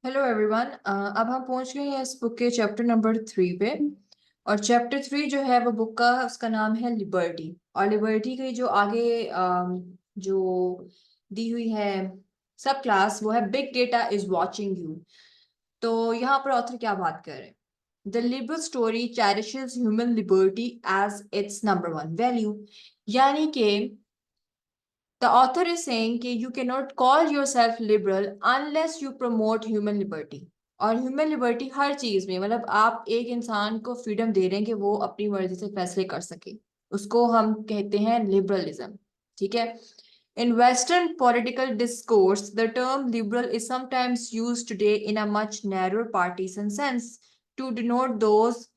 Hello everyone. अब हम पहुंच गए हैं इस बुक के चैप्टर नंबर 3 पे। और चैप्टर 3 जो है वो बुक का उसका नाम है लिबर्टी। और लिबर्टी की जो आगे जो दी हुई है सब क्लास वो है big data is watching you. तो यहाँ पर ऑथर क्या बात कर रहे हैं? The liberal story cherishes human liberty as its number one value. यानी कि the author is saying कि you cannot call yourself liberal unless you promote human liberty। और ह्यूमन लिबर्टी हर चीज में मतलब आप एक इंसान को फ्रीडम दे रहे हैं कि वो अपनी मर्जी से फैसले कर सके, उसको हम कहते हैं लिबरलिज्म। ठीक है। In Western political discourse, the term liberal is sometimes used today in a much narrower partisan sense to denote those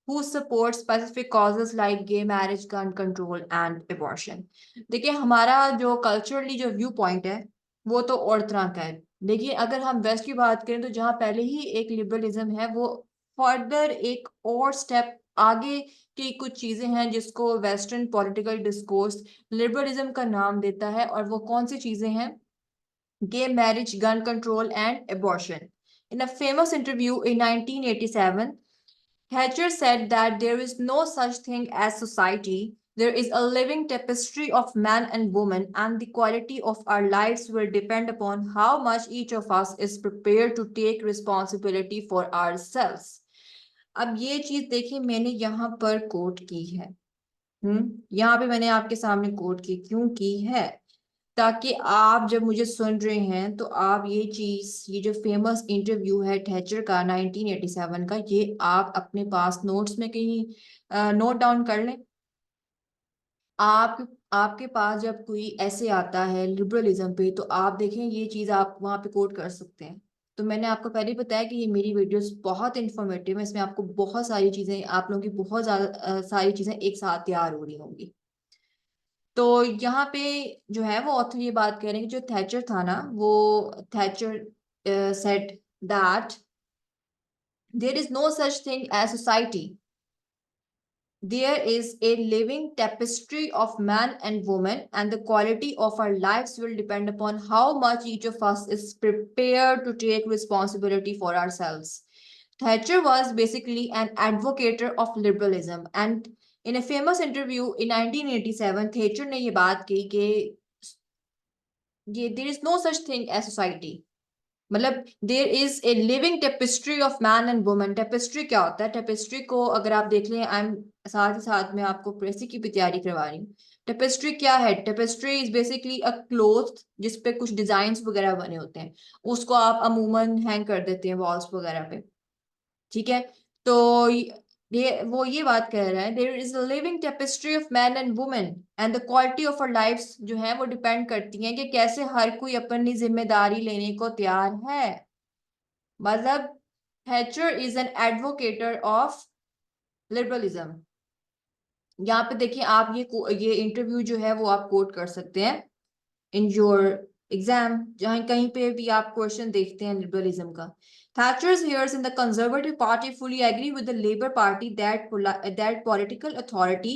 who support specific causes like gay marriage, gun control and abortion। देखिए हमारा जो culturally जो view point है वो तो और तरह का है। देखिए अगर हम वेस्ट की बात करें तो जहाँ पहले ही एक लिबरलिज्म है वो फर्दर एक और स्टेप आगे की कुछ चीजें हैं जिसको वेस्टर्न पॉलिटिकल डिस्कोर्स लिबरलिज्म का नाम देता है। और वो कौन सी चीजें हैं? Gay marriage, gun control and abortion। In a famous interview in 1987, Thatcher said that there is no such thing as society. There is a living tapestry of man and woman, and the quality of our lives will depend upon how much each of us is prepared to take responsibility for ourselves। अब ये चीज देखिए मैंने यहाँ पर coat की है। यहाँ पे मैंने आपके सामने कोट की क्यों की है? ताकि आप जब मुझे सुन रहे हैं तो आप ये चीज, ये जो फेमस इंटरव्यू है थैचर का 1987 का, ये आप अपने पास नोट्स में कहीं नोट डाउन कर लें। आप आपके पास जब कोई ऐसे आता है लिबरलिज्म पे तो आप देखें ये चीज आप वहां पे कोट कर सकते हैं। तो मैंने आपको पहले ही बताया कि ये मेरी वीडियोस बहुत इंफॉर्मेटिव है, इसमें आपको बहुत सारी चीजें, आप लोगों की बहुत ज्यादा सारी चीजें एक साथ तैयार हो रही होंगी। तो यहाँ पे जो है वो ऑथर ये बात कह रहे हैं कि जो थैचर था ना, वो Thatcher said that there is no such thing as society. There is a living tapestry of man and woman, and the quality of our lives will depend upon how much each of us is prepared to take responsibility for ourselves। Thatcher was basically an advocate of liberalism, and in a famous interview in 1987, Thatcher ने ये बात की कि ये there is no such thing as society. मतलब there is a living tapestry of man and woman. Tapestry क्या होता है? टेपेस्ट्री को अगर आप देख लें, आई एम साथ ही साथ में आपको प्रेसी की भी तैयारी करवा रही हूँ। टेपेस्ट्री क्या है? Tapestry is basically a cloth जिसपे कुछ डिजाइन वगैरह बने होते हैं, उसको आप अमूमन हैंग कर देते हैं वॉल्स वगैरह पे। ठीक है। तो ये बात कह रहा है there is a living tapestry of man and women, and the quality of our lifes जो है वो डिपेंड करती हैं कि कैसे हर कोई अपनी जिम्मेदारी लेने को तैयार है। मतलब Hatcher is an advocator of liberalism. यहाँ पे देखिए आप ये इंटरव्यू जो है वो आप कोट कर सकते हैं इन योर एग्जाम, जहां कहीं पे भी आप क्वेश्चन देखते हैं लिबरलिज्म का। Thatcher's heirs in the Conservative Party fully agree with the Labour Party that political authority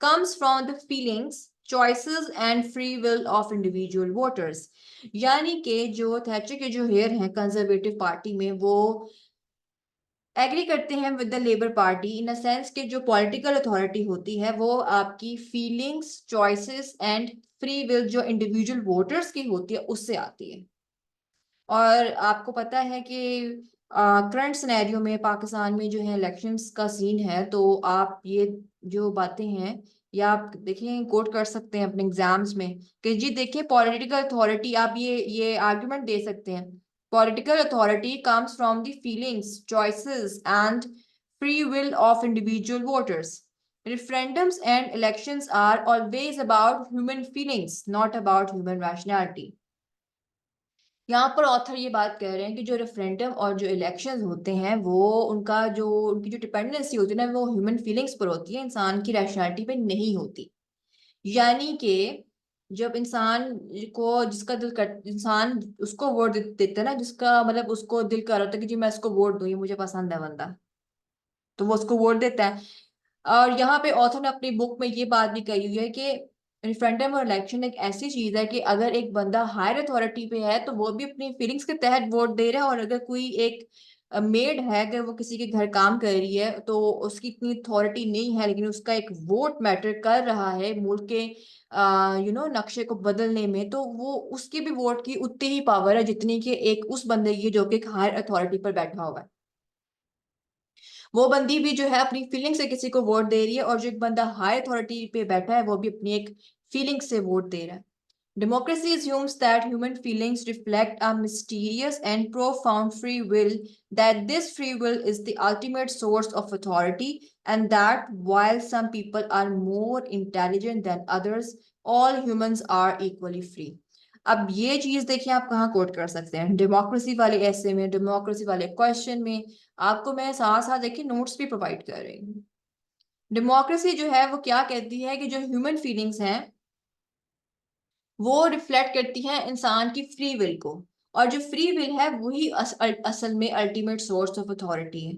comes from the feelings, choices and free will of individual voters। यानी कि जो थैचर के जो हेयर हैं कंजर्वेटिव पार्टी में, वो agree करते हैं with the labour party in a sense कि जो पॉलिटिकल अथॉरिटी होती है वो आपकी feelings, choices and free will जो इंडिविजुअल वोटर्स की होती है उससे आती है। और आपको पता है कि करंट सिनेरियो में पाकिस्तान में जो है इलेक्शंस का सीन है, तो आप ये जो बातें हैं या आप देखिए कोट कर सकते हैं अपने एग्जाम्स में कि जी देखिए पॉलिटिकल अथॉरिटी, आप ये आर्गुमेंट दे सकते हैं। Political authority comes from the feelings, choices and free will of individual voters. Referendums and elections are always about human feelings, not about human rationality। यहाँ पर ऑथर ये बात कह रहे हैं कि जो रेफरेंडम और जो इलेक्शंस होते हैं वो उनका जो उनकी जो डिपेंडेंसी होती है ना वो ह्यूमन फीलिंग्स पर होती है, इंसान की रैशनैलिटी पे नहीं होती। यानी कि जब इंसान को जिसका दिल कर, इंसान उसको वोट देता है ना, जिसका मतलब उसको दिल कर होता है कि जी मैं इसको वोट दूं, ये मुझे पसंद है बंदा, तो वो उसको वोट देता है। और यहाँ पे ऑथर ने अपनी बुक में ये बात भी कही हुई है कि रेफरेंडम और इलेक्शन एक ऐसी चीज है कि अगर एक बंदा हायर अथॉरिटी पे है तो वो भी अपनी फीलिंग्स के तहत वोट दे रहा है, और अगर कोई एक मेड है, अगर वो किसी के घर काम कर रही है तो उसकी इतनी अथॉरिटी नहीं है, लेकिन उसका एक वोट मैटर कर रहा है मुल्क के नक्शे को बदलने में, तो वो उसकी भी वोट की उतनी ही पावर है जितनी कि एक उस बंदे की जो कि एक हायर अथॉरिटी पर बैठा हुआ है। वो बंदी भी जो है अपनी फीलिंग से किसी को वोट दे रही है, और जो एक बंदा हाई अथॉरिटी पे बैठा है वो भी अपनी एक फीलिंग से वोट दे रहा है। Democracy assumes that human feelings reflect a mysterious and profound free will, that this free will is the ultimate source of authority, and that while some people are more intelligent than others, all humans are equally free. अब ये चीज देखिए आप कहाँ coat कर सकते हैं, democracy वाले ऐसे में, डेमोक्रेसी वाले क्वेश्चन में। आपको मैं साथ साथ देखिए नोट्स भी प्रोवाइड कर रही हूँ। डेमोक्रेसी जो है वो क्या कहती है कि जो ह्यूमन फीलिंग्स हैं वो रिफ्लेक्ट करती हैं इंसान की फ्री विल को, और जो फ्री विल है वही असल में अल्टीमेट सोर्स ऑफ अथॉरिटी है।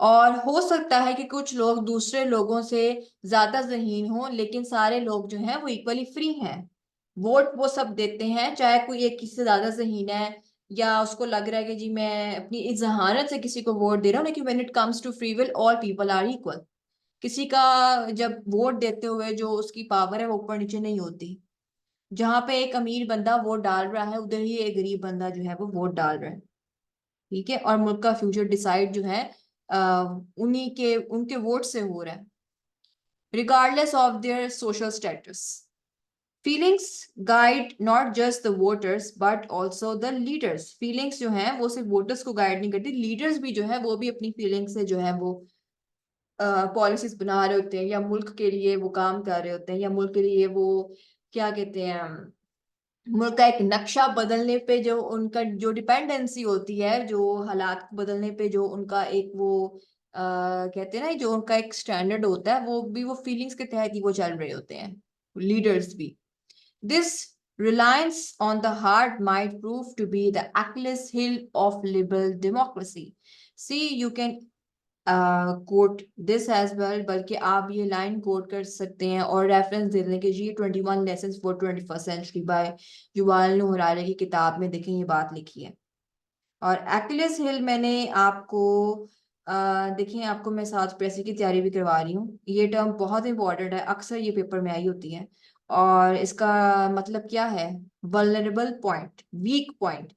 और हो सकता है कि कुछ लोग दूसरे लोगों से ज्यादा ज़हीन हो, लेकिन सारे लोग जो हैं वो इक्वली फ्री हैं। वोट वो सब देते हैं, चाहे कोई एक किसी से ज्यादा ज़हीन है या उसको लग रहा है कि जी मैं अपनी इस जहानत से किसी को वोट दे रहा हूँ, लेकिन when it comes to free will all people are equal. किसी का जब वोट देते हुए जो उसकी पावर है वो ऊपर नीचे नहीं होती। जहां पे एक अमीर बंदा वोट डाल रहा है उधर ही एक गरीब बंदा जो है वो वोट डाल रहा है। ठीक है, और मुल्क का फ्यूचर डिसाइड जो है उन्हीं के उनके वोट से हो रहा है, regardless of their social status. Feelings guide not just the voters but also the leaders. Feelings जो है वो सिर्फ वोटर्स को गाइड नहीं करती, लीडर्स भी जो है वो भी अपनी फीलिंग्स से जो है वो पॉलिसीज बना रहे होते हैं, या मुल्क के लिए वो काम कर रहे होते हैं, या मुल्क के लिए वो क्या कहते हैं, मुल्क का एक नक्शा बदलने पे जो उनका जो डिपेंडेंसी होती है, जो हालात को बदलने पे जो उनका एक वो कहते हैं ना, जो उनका एक स्टैंडर्ड होता है वो भी वो फीलिंग्स के तहत ही वो चल रहे होते हैं, लीडर्स भी। This reliance on the heart might prove to be the Achilles heel of liberal democracy. See, you can quote this as well, बल्कि आप ये लाइन कोट कर सकते हैं और रेफरेंस दे दें कि जी 21 lessons for 21st century by Yuval Noah Harari की किताब में देखें ये बात लिखी है। और एक्लिस हिल मैंने आपको देखिए आपको मैं साथ प्रेसी की तैयारी भी करवा रही हूँ, ये टर्म बहुत इंपॉर्टेंट है, अक्सर ये पेपर में आई होती है। और इसका मतलब क्या है, वल्नरेबल पॉइंट, वीक पॉइंट।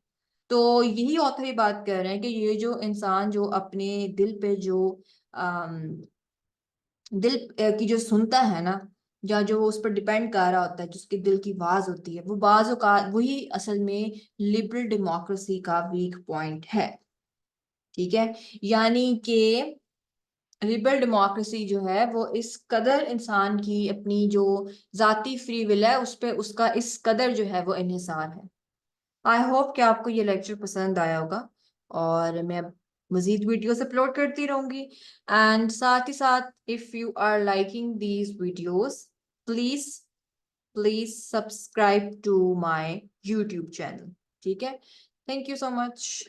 तो यही ऑथर ये बात कर रहे हैं कि ये जो इंसान जो अपने दिल पे जो दिल की जो सुनता है ना, या जो उस पर डिपेंड कर रहा होता है, जिसके दिल की आवाज होती है, वो बाजों का वही असल में लिबरल डेमोक्रेसी का वीक पॉइंट है। ठीक है, यानी कि लिबरल डेमोक्रेसी जो है वो इस कदर इंसान की अपनी जो जाती फ्री विल है उस पे उसका इस कदर जो है वो इन्हिसार है। आई होप कि आपको ये लेक्चर पसंद आया होगा, और मैं मजीद वीडियोस अपलोड करती रहूंगी। एंड साथ ही साथ if you are liking these videos, please please subscribe to my YouTube channel. ठीक है, थैंक यू सो मच।